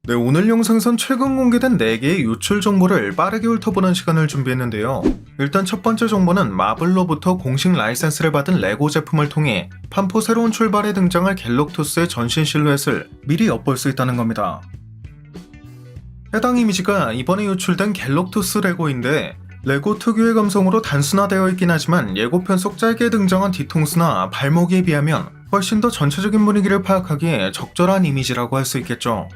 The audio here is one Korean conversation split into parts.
네, 오늘 영상에선 최근 공개된 4개의 유출 정보를 빠르게 훑어보는 시간을 준비했는데요. 일단 첫 번째 정보는 마블로부터 공식 라이센스를 받은 레고 제품을 통해 판포 새로운 출발에 등장할 갤럭토스의 전신 실루엣을 미리 엿볼 수 있다는 겁니다. 해당 이미지가 이번에 유출된 갤럭토스 레고인데 레고 특유의 감성으로 단순화되어 있긴 하지만 예고편 속 짧게 등장한 뒤통수나 발목에 비하면 훨씬 더 전체적인 분위기를 파악하기에 적절한 이미지라고 할 수 있겠죠.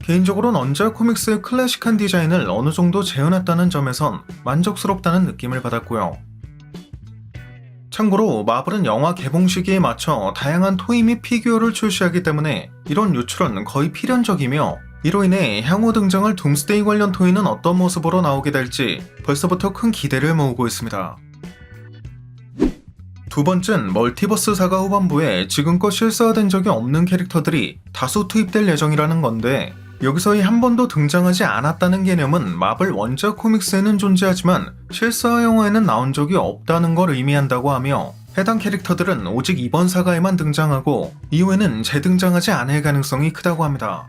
개인적으로는 언제아 코믹스의 클래식한 디자인을 어느 정도 재현했다는 점에선 만족스럽다는 느낌을 받았고요. 참고로 마블은 영화 개봉 시기에 맞춰 다양한 토이 및 피규어를 출시하기 때문에 이런 유출은 거의 필연적이며 이로 인해 향후 등장할 둠스데이 관련 토이는 어떤 모습으로 나오게 될지 벌써부터 큰 기대를 모으고 있습니다. 두 번째는 멀티버스 사가 후반부에 지금껏 실사화된 적이 없는 캐릭터들이 다수 투입될 예정이라는 건데 여기서 이 한 번도 등장하지 않았다는 개념은 마블 원작 코믹스에는 존재하지만 실사화 영화에는 나온 적이 없다는 걸 의미한다고 하며 해당 캐릭터들은 오직 이번 사가에만 등장하고 이후에는 재등장하지 않을 가능성이 크다고 합니다.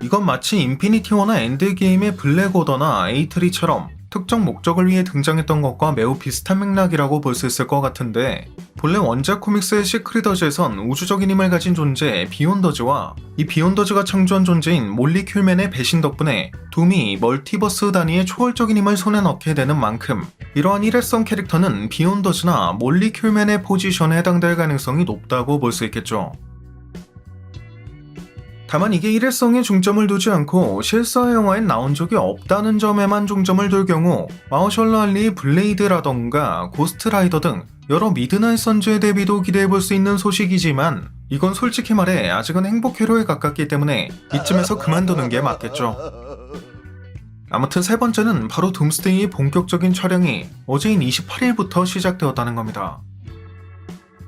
이건 마치 인피니티 워나 엔드게임의 블랙 오더나 에이트리처럼 특정 목적을 위해 등장했던 것과 매우 비슷한 맥락이라고 볼 수 있을 것 같은데 본래 원작 코믹스의 시크릿어즈에선 우주적인 힘을 가진 존재 비욘더즈와 이 비욘더즈가 창조한 존재인 몰리 큐맨의 배신 덕분에 둠이 멀티버스 단위의 초월적인 힘을 손에 넣게 되는 만큼 이러한 일회성 캐릭터는 비욘더즈나 몰리 큐맨의 포지션에 해당될 가능성이 높다고 볼 수 있겠죠. 다만 이게 일회성에 중점을 두지 않고 실사 영화엔 나온 적이 없다는 점에만 중점을 둘 경우 마허셜러 알리의 블레이드라던가 고스트라이더 등 여러 미드나잇 선즈의 데뷔도 기대해볼 수 있는 소식이지만 이건 솔직히 말해 아직은 행복회로에 가깝기 때문에 이쯤에서 그만두는 게 맞겠죠. 아무튼 세 번째는 바로 둠스데이의 본격적인 촬영이 어제인 28일부터 시작되었다는 겁니다.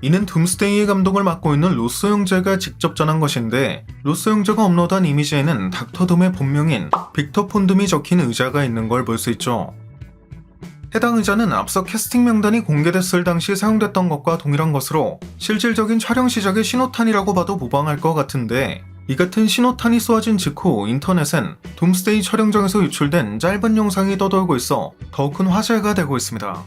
이는 둠스데이의 감독을 맡고 있는 루소 형제가 직접 전한 것인데 루소 형제가 업로드한 이미지에는 닥터 둠의 본명인 빅터 폰둠이 적힌 의자가 있는 걸 볼 수 있죠. 해당 의자는 앞서 캐스팅 명단이 공개됐을 당시 사용됐던 것과 동일한 것으로 실질적인 촬영 시작의 신호탄이라고 봐도 무방할 것 같은데 이 같은 신호탄이 쏘아진 직후 인터넷엔 둠스데이 촬영장에서 유출된 짧은 영상이 떠돌고 있어 더 큰 화제가 되고 있습니다.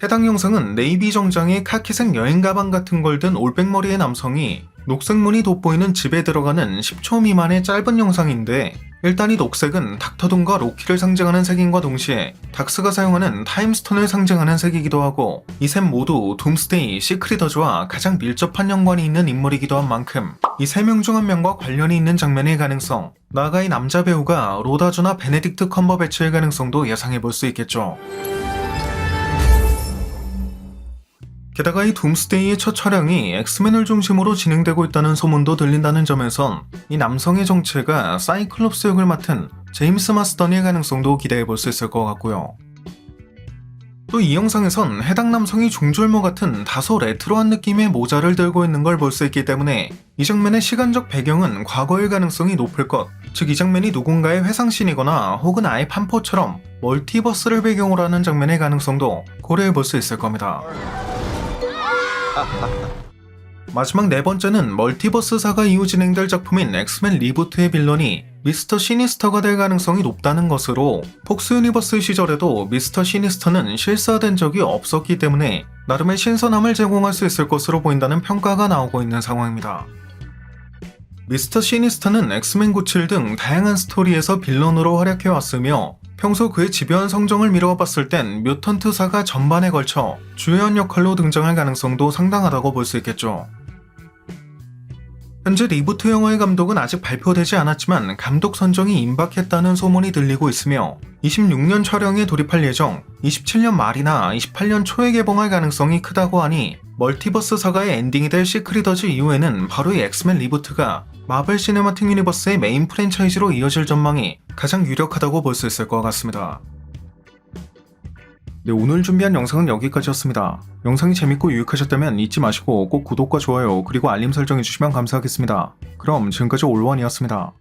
해당 영상은 네이비 정장에 카키색 여행 가방 같은 걸 든 올백머리의 남성이 녹색 문이 돋보이는 집에 들어가는 10초 미만의 짧은 영상인데 일단 이 녹색은 닥터둠과 로키를 상징하는 색인과 동시에 닥스가 사용하는 타임스톤을 상징하는 색이기도 하고 이 셋 모두 둠스데이, 시크릿어즈와 가장 밀접한 연관이 있는 인물이기도 한 만큼 이 세 명 중 한 명과 관련이 있는 장면일 가능성, 나아가 이 남자 배우가 로다주나 베네딕트 컴버배치일 가능성도 예상해볼 수 있겠죠. 게다가 이 둠스데이의 첫 촬영이 엑스맨을 중심으로 진행되고 있다는 소문도 들린다는 점에선 이 남성의 정체가 사이클롭스 역을 맡은 제임스 마스던의 가능성도 기대해볼 수 있을 것 같고요. 또 이 영상에선 해당 남성이 중절모 같은 다소 레트로한 느낌의 모자를 들고 있는 걸 볼 수 있기 때문에 이 장면의 시간적 배경은 과거일 가능성이 높을 것, 즉 이 장면이 누군가의 회상신이거나 혹은 아예 판포처럼 멀티버스를 배경으로 하는 장면의 가능성도 고려해볼 수 있을 겁니다. 마지막 네 번째는 멀티버스 사가 이후 진행될 작품인 엑스맨 리부트의 빌런이 미스터 시니스터가 될 가능성이 높다는 것으로 폭스 유니버스 시절에도 미스터 시니스터는 실사된 적이 없었기 때문에 나름의 신선함을 제공할 수 있을 것으로 보인다는 평가가 나오고 있는 상황입니다. 미스터 시니스터는 엑스맨 97 등 다양한 스토리에서 빌런으로 활약해왔으며 평소 그의 집요한 성정을 미루어봤을 땐 뮤턴트 사가 전반에 걸쳐 주요한 역할로 등장할 가능성도 상당하다고 볼 수 있겠죠. 현재 리부트 영화의 감독은 아직 발표되지 않았지만 감독 선정이 임박했다는 소문이 들리고 있으며 26년 촬영에 돌입할 예정, 27년 말이나 28년 초에 개봉할 가능성이 크다고 하니 멀티버스 사가의 엔딩이 될 시크릿어즈 이후에는 바로 이 엑스맨 리부트가 마블 시네마틱 유니버스의 메인 프랜차이즈로 이어질 전망이 가장 유력하다고 볼 수 있을 것 같습니다. 네, 오늘 준비한 영상은 여기까지였습니다. 영상이 재밌고 유익하셨다면 잊지 마시고 꼭 구독과 좋아요 그리고 알림 설정해주시면 감사하겠습니다. 그럼 지금까지 올원이었습니다.